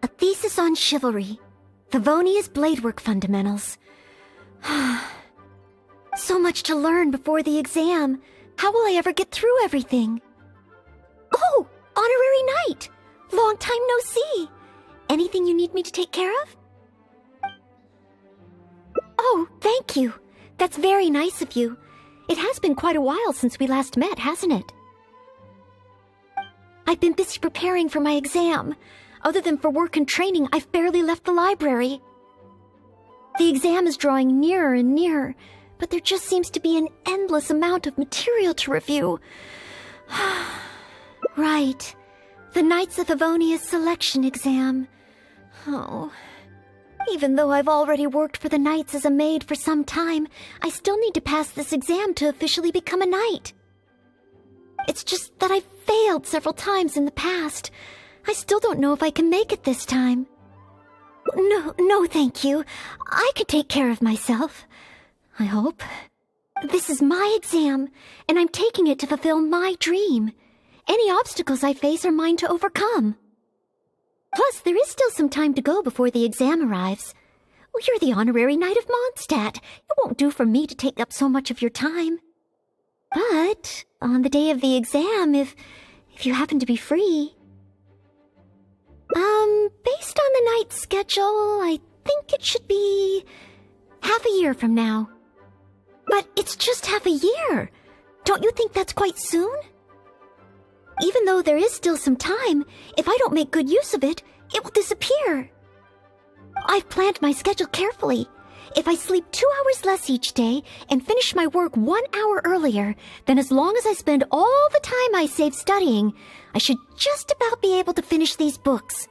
A thesis on chivalry. Favonia's bladework fundamentals. So much to learn before the exam. How will I ever get through everything? Oh, honorary knight! Long time no see. Anything you need me to take care of? Oh, thank you. That's very nice of you. It has been quite a while since we last met, hasn't it? I've been busy preparing for my exam. Other than for work and training, I've barely left the library. The exam is drawing nearer and nearer, but there just seems to be an endless amount of material to review. Right. The Knights of Favonia's selection exam. Oh. Even though I've already worked for the Knights as a maid for some time, I still need to pass this exam to officially become a knight. It's just that I've failed several times in the past. I still don't know if I can make it this time. No, thank you. I could take care of myself. I hope. This is my exam, and I'm taking it to fulfill my dream. Any obstacles I face are mine to overcome. Plus, there is still some time to go before the exam arrives. Well, you're the honorary knight of Mondstadt. It won't do for me to take up so much of your time. But on the day of the exam, if you happen to be free... Based on the knight's schedule, I think it should be half a year from now. But it's just half a year. Don't you think that's quite soon? Even though there is still some time, if I don't make good use of it, it will disappear. I've planned my schedule carefully. If I sleep 2 hours less each day and finish my work 1 hour earlier, then as long as I spend all the time I save studying, I should just about be able to finish these books.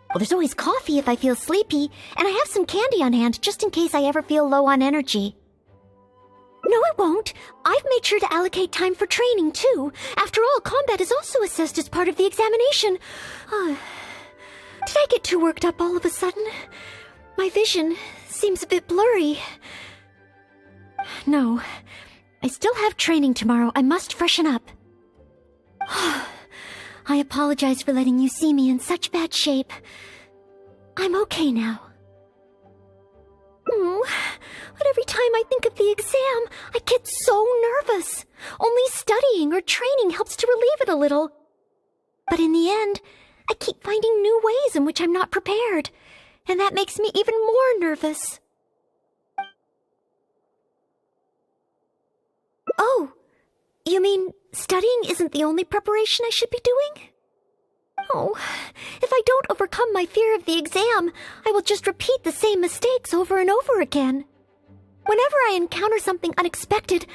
Well, there's always coffee if I feel sleepy, and I have some candy on hand just in case I ever feel low on energy. No, it won't. I've made sure to allocate time for training, too. After all, combat is also assessed as part of the examination. Did I get too worked up all of a sudden? My vision seems a bit blurry. No, I still have training tomorrow. I must freshen up. I apologize for letting you see me in such bad shape. I'm okay now. But every time I think of the exam, I get so nervous. Only studying or training helps to relieve it a little. But in the end, I keep finding new ways in which I'm not prepared, and that makes me even more nervous. Oh, you mean studying isn't the only preparation I should be doing? Oh, if I don't overcome my fear of the exam, I will just repeat the same mistakes over and over again. Whenever I encounter something unexpected,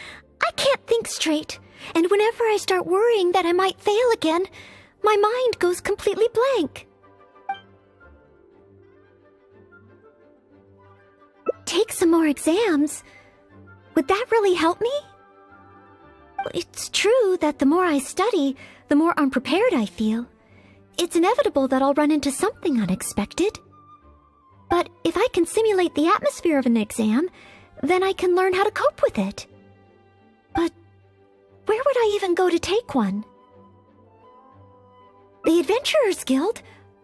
I can't think straight, and whenever I start worrying that I might fail again, my mind goes completely blank. Take some more exams? Would that really help me? It's true that the more I study, the more unprepared I feel. It's inevitable that I'll run into something unexpected. But if I can simulate the atmosphere of an exam, then I can learn how to cope with it. But where would I even go to take one? The Adventurers Guild?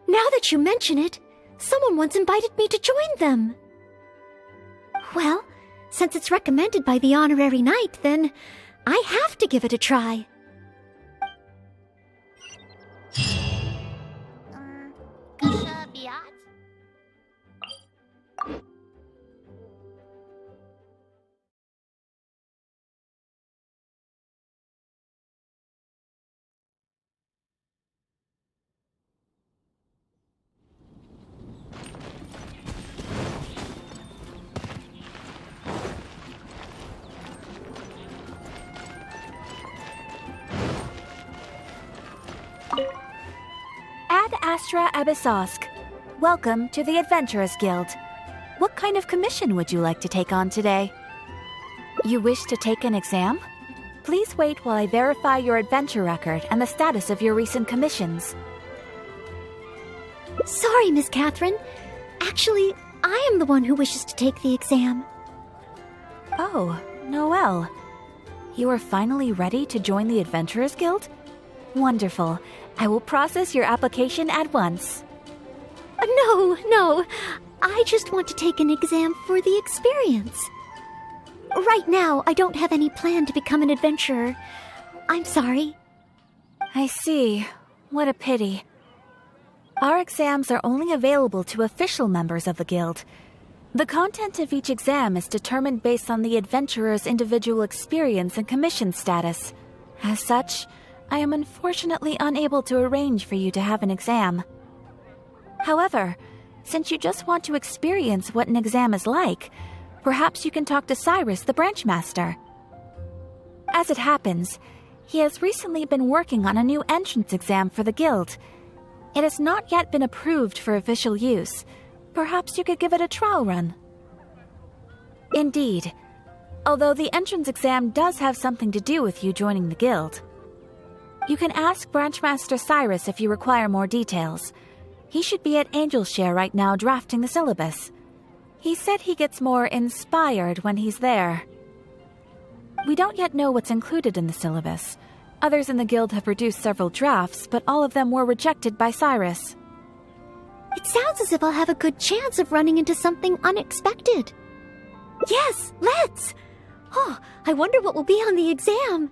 Now that you mention it, someone once invited me to join them. Well, since it's recommended by the honorary knight, then I have to give it a try. Ad Astra Abyssosque. Welcome to the Adventurers Guild. What kind of commission would you like to take on today? You wish to take an exam? Please wait while I verify your adventure record and the status of your recent commissions. Sorry, Miss Catherine. Actually, I am the one who wishes to take the exam. Oh, Noelle. You are finally ready to join the Adventurers Guild? Wonderful. I will process your application at once. No. I just want to take an exam for the experience. Right now, I don't have any plan to become an adventurer. I'm sorry. I see. What a pity. Our exams are only available to official members of the guild. The content of each exam is determined based on the adventurer's individual experience and commission status. As such, I am unfortunately unable to arrange for you to have an exam. However, since you just want to experience what an exam is like, perhaps you can talk to Cyrus, the branch master. As it happens, he has recently been working on a new entrance exam for the guild. It has not yet been approved for official use. Perhaps you could give it a trial run. Indeed, although the entrance exam does have something to do with you joining the guild. You can ask Branchmaster Cyrus if you require more details. He should be at Angelshare right now drafting the syllabus. He said he gets more inspired when he's there. We don't yet know what's included in the syllabus. Others in the guild have produced several drafts, but all of them were rejected by Cyrus. It sounds as if I'll have a good chance of running into something unexpected. Yes, let's! Oh, I wonder what will be on the exam.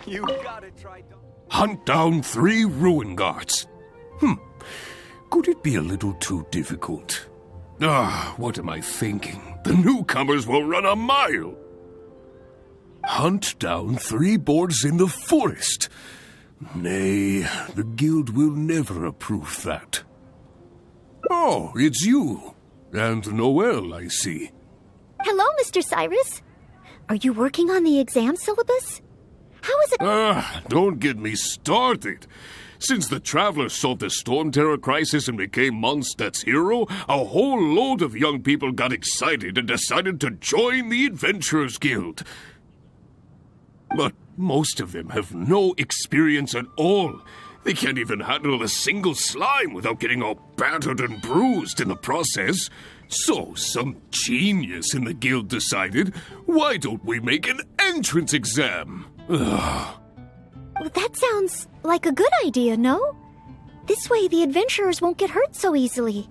You gotta try. Hunt down 3 ruin guards. Could it be a little too difficult? What am I thinking? The newcomers will run a mile. Hunt down 3 boards in the forest. Nay, the guild will never approve that. Oh, it's you. And Noelle, I see. Hello, Mr. Cyrus. Are you working on the exam syllabus? How is it? Don't get me started. Since the Traveler solved the Storm Terror crisis and became Mondstadt's hero, a whole load of young people got excited and decided to join the Adventurers Guild. But most of them have no experience at all. They can't even handle a single slime without getting all battered and bruised in the process. So some genius in the guild decided, why don't we make an entrance exam? Well, that sounds like a good idea, no? This way the adventurers won't get hurt so easily.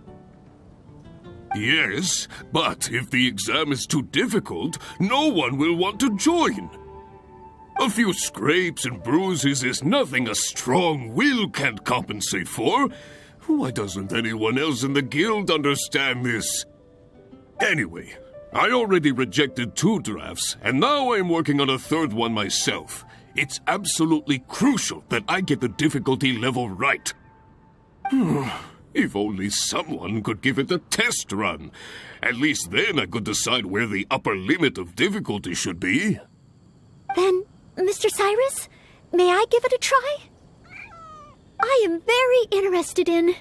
Yes, but if the exam is too difficult, no one will want to join. A few scrapes and bruises is nothing a strong will can't compensate for. Why doesn't anyone else in the guild understand this? Anyway, I already rejected 2 drafts, and now I'm working on a 3rd one myself. It's absolutely crucial that I get the difficulty level right. If only someone could give it a test run. At least then I could decide where the upper limit of difficulty should be. Then, Mr. Cyrus, may I give it a try? I am very interested in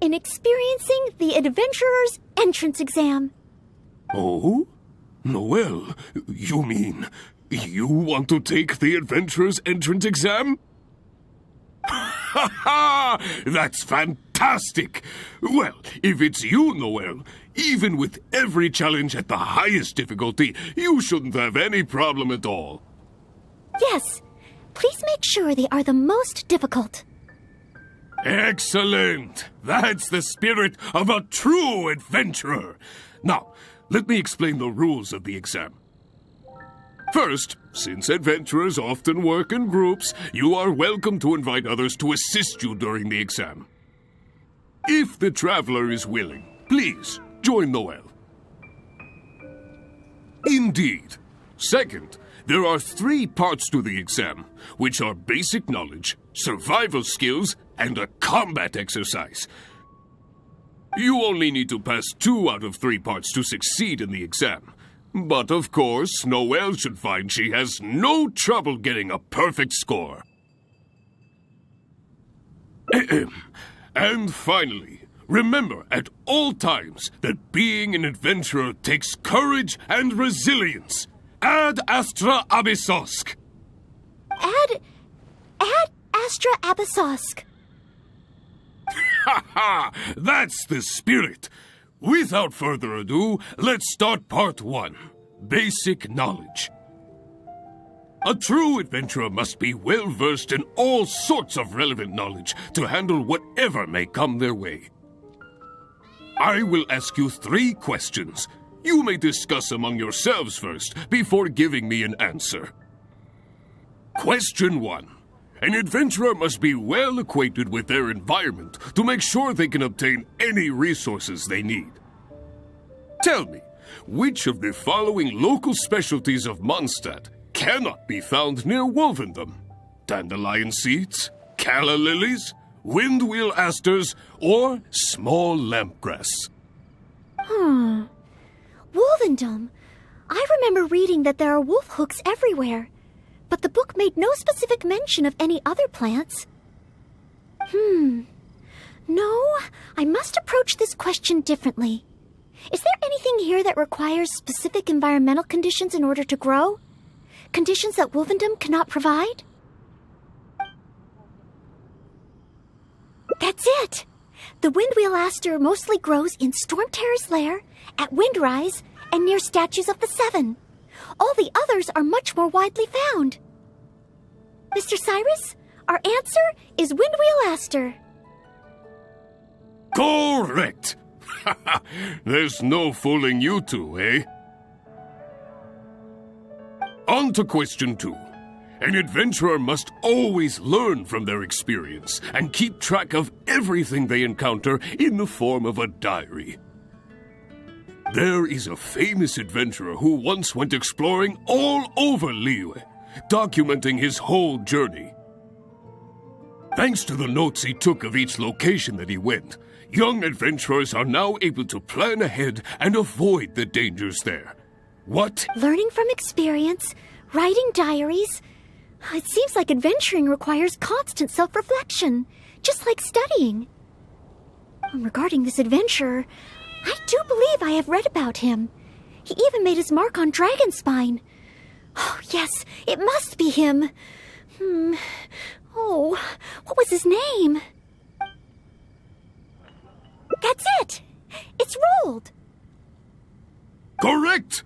experiencing the Adventurer's entrance exam. Oh? Noelle, you mean you want to take the Adventurer's entrance exam? Ha ha! That's fantastic! Well, if it's you, Noelle, even with every challenge at the highest difficulty, you shouldn't have any problem at all. Yes, please make sure they are the most difficult. Excellent! That's the spirit of a true adventurer. Now, let me explain the rules of the exam. First, since adventurers often work in groups, you are welcome to invite others to assist you during the exam. If the traveler is willing, please join Noelle. Indeed. Second, there are 3 parts to the exam, which are basic knowledge, survival skills, and a combat exercise. You only need to pass 2 out of 3 parts to succeed in the exam. But of course, Noelle should find she has no trouble getting a perfect score. And finally, remember at all times that being an adventurer takes courage and resilience. Ad astra abyssosk. Ad Astra Abyssosk. Ha ha! That's the spirit! Without further ado, let's start part 1. Basic knowledge. A true adventurer must be well versed in all sorts of relevant knowledge to handle whatever may come their way. I will ask you 3 questions. You may discuss among yourselves first before giving me an answer. Question 1. An adventurer must be well acquainted with their environment to make sure they can obtain any resources they need. Tell me, which of the following local specialties of Mondstadt cannot be found near Wolvendom? Dandelion seeds, calla lilies, windwheel asters, or small lampgrass? Wolvendom. I remember reading that there are wolf hooks everywhere, but the book made no specific mention of any other plants. No, I must approach this question differently. Is there anything here that requires specific environmental conditions in order to grow? Conditions that Wolvendom cannot provide? That's it! The windwheel aster mostly grows in Storm Terror's lair, at Windrise, and near statues of the Seven. All the others are much more widely found. Mr. Cyrus, our answer is windwheel aster. Correct! There's no fooling you two, eh? On to question 2. An adventurer must always learn from their experience and keep track of everything they encounter in the form of a diary. There is a famous adventurer who once went exploring all over Liyue, documenting his whole journey. Thanks to the notes he took of each location that he went, young adventurers are now able to plan ahead and avoid the dangers there. What? Learning from experience, writing diaries. It seems like adventuring requires constant self-reflection, just like studying. Regarding this adventurer, I do believe I have read about him. He even made his mark on Dragonspine. Oh, yes, it must be him. Oh, what was his name? That's it! It's rolled! Correct!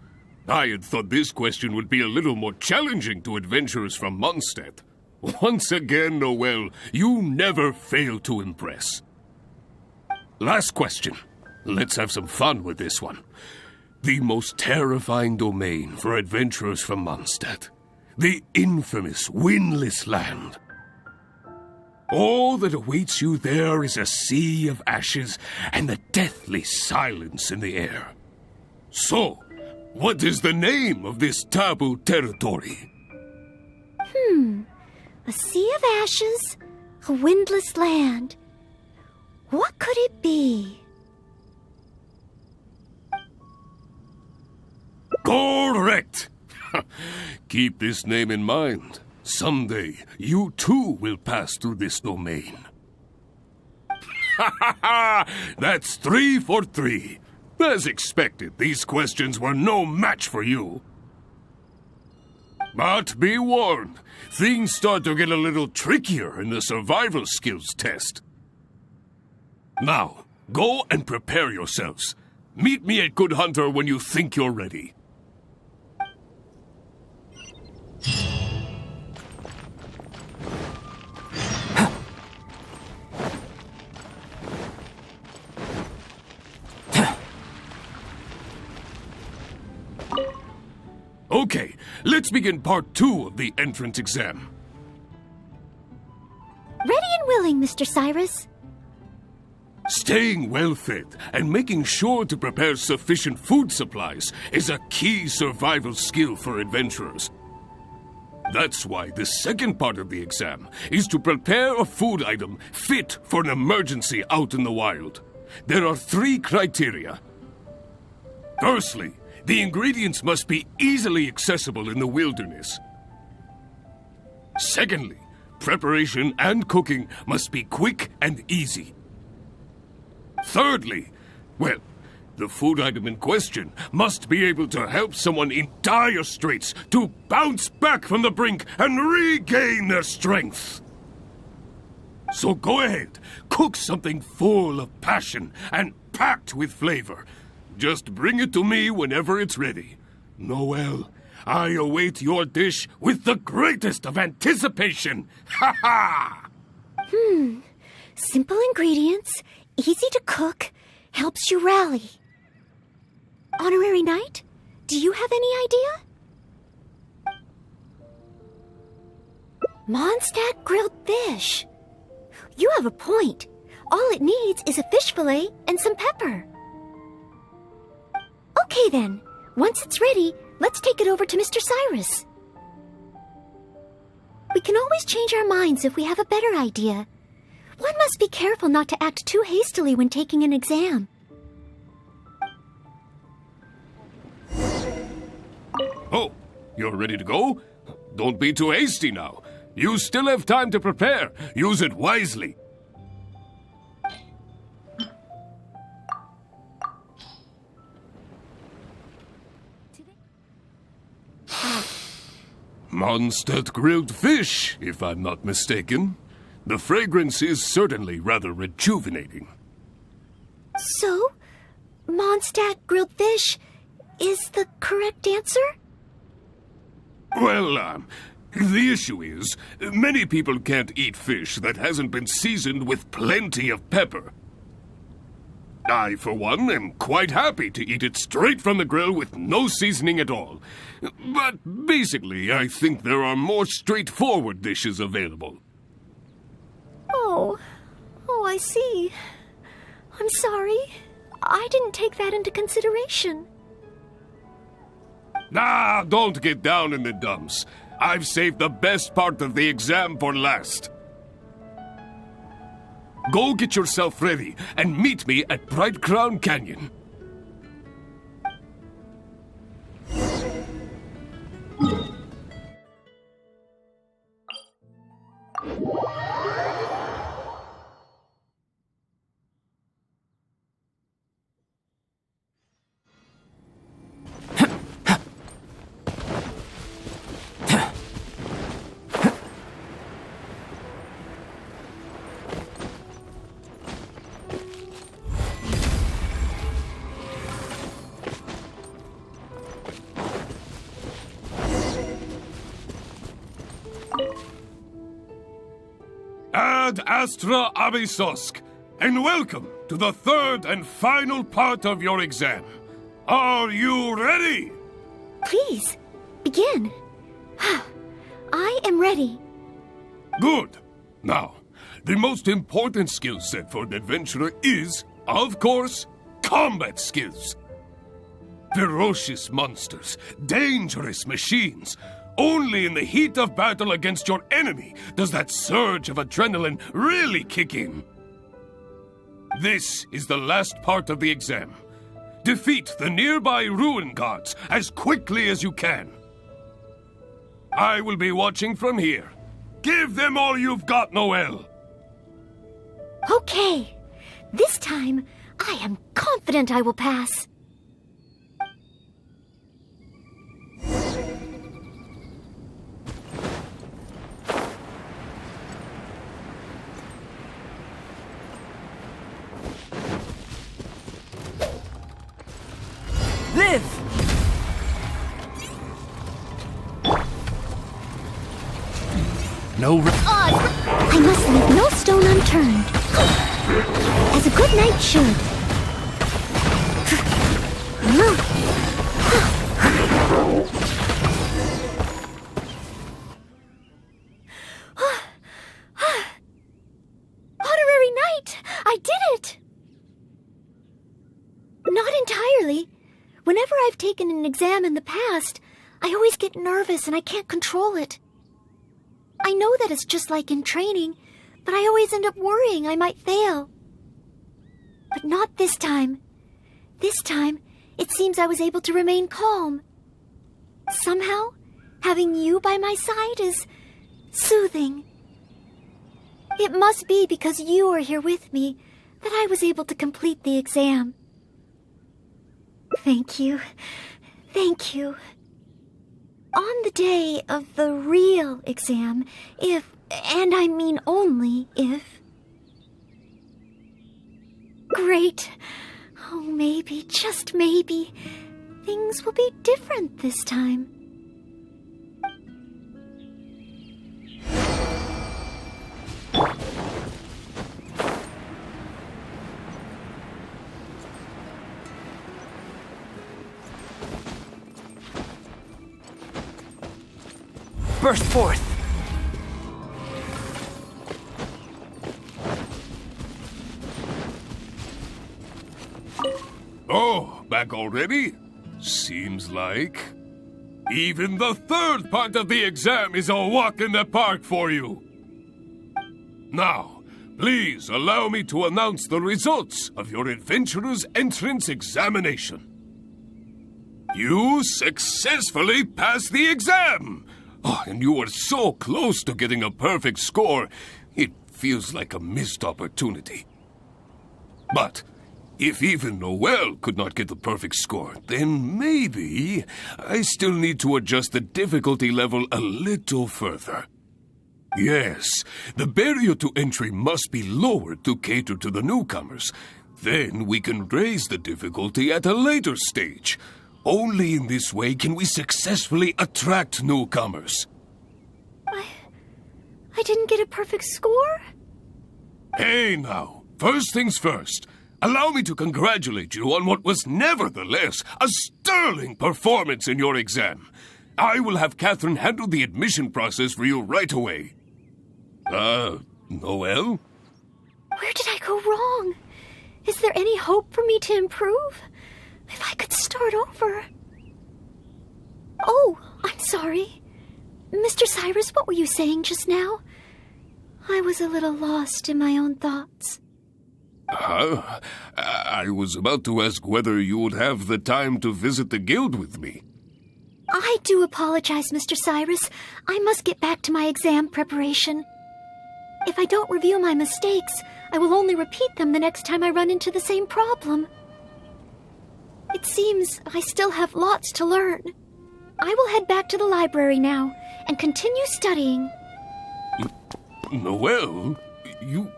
I had thought this question would be a little more challenging to adventurers from Mondstadt. Once again, Noelle, you never fail to impress. Last question. Let's have some fun with this one. The most terrifying domain for adventurers from Mondstadt. The infamous Windless Land. All that awaits you there is a sea of ashes and the deathly silence in the air. So, what is the name of this taboo territory? A sea of ashes, a windless land. What could it be? Correct! Keep this name in mind. Someday, you too will pass through this domain. That's 3 for 3. As expected, these questions were no match for you. But be warned, things start to get a little trickier in the survival skills test. Now, go and prepare yourselves. Meet me at Good Hunter when you think you're ready. Okay, let's begin part 2 of the entrance exam. Ready and willing, Mr. Cyrus. Staying well fed and making sure to prepare sufficient food supplies is a key survival skill for adventurers. That's why the second part of the exam is to prepare a food item fit for an emergency out in the wild. There are 3 criteria. Firstly, the ingredients must be easily accessible in the wilderness. Secondly, preparation and cooking must be quick and easy. Thirdly, well, the food item in question must be able to help someone in dire straits to bounce back from the brink and regain their strength. So go ahead, cook something full of passion and packed with flavor. Just bring it to me whenever it's ready. Noelle, I await your dish with the greatest of anticipation. Ha ha! Simple ingredients, easy to cook, helps you rally. Honorary Knight, do you have any idea? Mondstadt grilled fish. You have a point. All it needs is a fish fillet and some pepper. Okay then, once it's ready, let's take it over to Mr. Cyrus. We can always change our minds if we have a better idea. One must be careful not to act too hastily when taking an exam. Oh, you're ready to go? Don't be too hasty now. You still have time to prepare. Use it wisely. Mondstadt grilled fish, if I'm not mistaken. The fragrance is certainly rather rejuvenating. So, Mondstadt grilled fish is the correct answer? Well, the issue is, many people can't eat fish that hasn't been seasoned with plenty of pepper. I, for one, am quite happy to eat it straight from the grill with no seasoning at all. But basically, I think there are more straightforward dishes available. Oh, I see. I'm sorry. I didn't take that into consideration. Ah, don't get down in the dumps. I've saved the best part of the exam for last. Go get yourself ready and meet me at Bright Crown Canyon. Ad Astra Abysosk, and welcome to the third and final part of your exam. Are you ready? Please, begin. I am ready. Good. Now, the most important skill set for an adventurer is, of course, combat skills. Ferocious monsters, dangerous machines. Only in the heat of battle against your enemy does that surge of adrenaline really kick in. This is the last part of the exam. Defeat the nearby ruin gods as quickly as you can. I will be watching from here. Give them all you've got, Noelle. Okay. This time, I am confident I will pass. Live! No. I must leave no stone unturned. As a good knight should. Honorary Knight! I did it! Not entirely. Whenever I've taken an exam in the past, I always get nervous and I can't control it. I know that it's just like in training, but I always end up worrying I might fail. But not this time. This time, it seems I was able to remain calm. Somehow, having you by my side is soothing. It must be because you are here with me that I was able to complete the exam. Thank you. Thank you. On the day of the real exam, if, and I mean only if, great. Oh, maybe, just maybe, things will be different this time. Burst forth! Oh, back already? Seems like. Even the third part of the exam is a walk in the park for you. Now, please allow me to announce the results of your adventurer's entrance examination. You successfully passed the exam! Oh, and you were so close to getting a perfect score, it feels like a missed opportunity. But if even Noelle could not get the perfect score, then maybe I still need to adjust the difficulty level a little further. Yes, the barrier to entry must be lowered to cater to the newcomers. Then we can raise the difficulty at a later stage. Only in this way can we successfully attract newcomers. I didn't get a perfect score? Hey now, first things first. Allow me to congratulate you on what was nevertheless a sterling performance in your exam. I will have Catherine handle the admission process for you right away. Noelle? Where did I go wrong? Is there any hope for me to improve? If I could start over. Oh, I'm sorry. Mr. Cyrus, what were you saying just now? I was a little lost in my own thoughts. I was about to ask whether you would have the time to visit the guild with me. I do apologize, Mr. Cyrus. I must get back to my exam preparation. If I don't review my mistakes, I will only repeat them the next time I run into the same problem. It seems I still have lots to learn. I will head back to the library now and continue studying. Noelle, you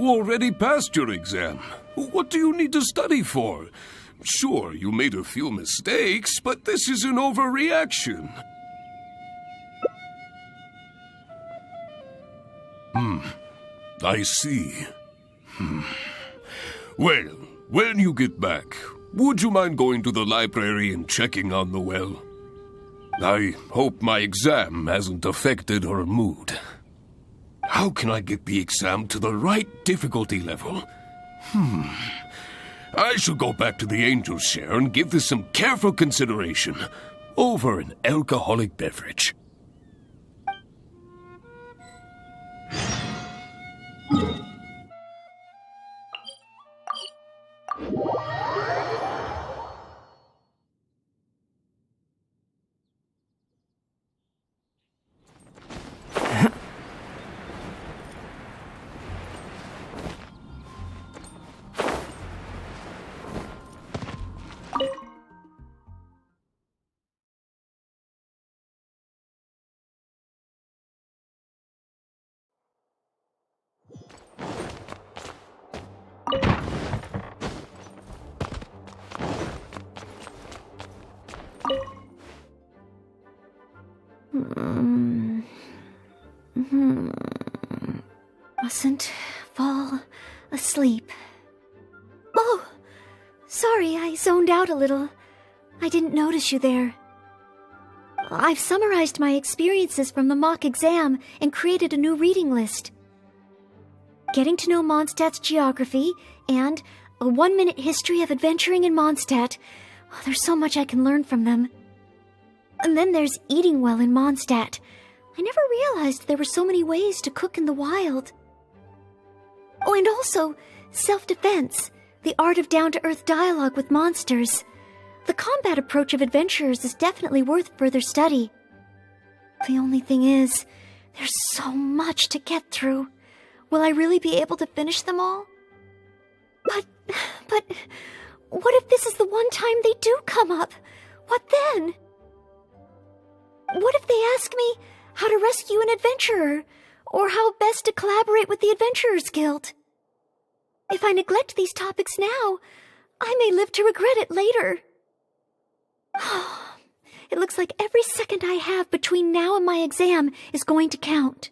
already passed your exam. What do you need to study for? Sure, you made a few mistakes, but this is an overreaction. I see. Well, when you get back, would you mind going to the library and checking on Noelle? I hope my exam hasn't affected her mood. How can I get the exam to the right difficulty level? I should go back to the Angel's Share and give this some careful consideration over an alcoholic beverage. Mustn't fall asleep. Oh, sorry, I zoned out a little. I didn't notice you there. I've summarized my experiences from the mock exam and created a new reading list. Getting to know Mondstadt's geography and a 1-minute history of adventuring in Mondstadt. Oh, there's so much I can learn from them. And then there's eating well in Mondstadt. I never realized there were so many ways to cook in the wild. Oh, and also, self-defense, the art of down-to-earth dialogue with monsters. The combat approach of adventurers is definitely worth further study. The only thing is, there's so much to get through. Will I really be able to finish them all? But, what if this is the one time they do come up? What then? What if they ask me how to rescue an adventurer, or how best to collaborate with the Adventurers Guild? If I neglect these topics now, I may live to regret it later. It looks like every second I have between now and my exam is going to count.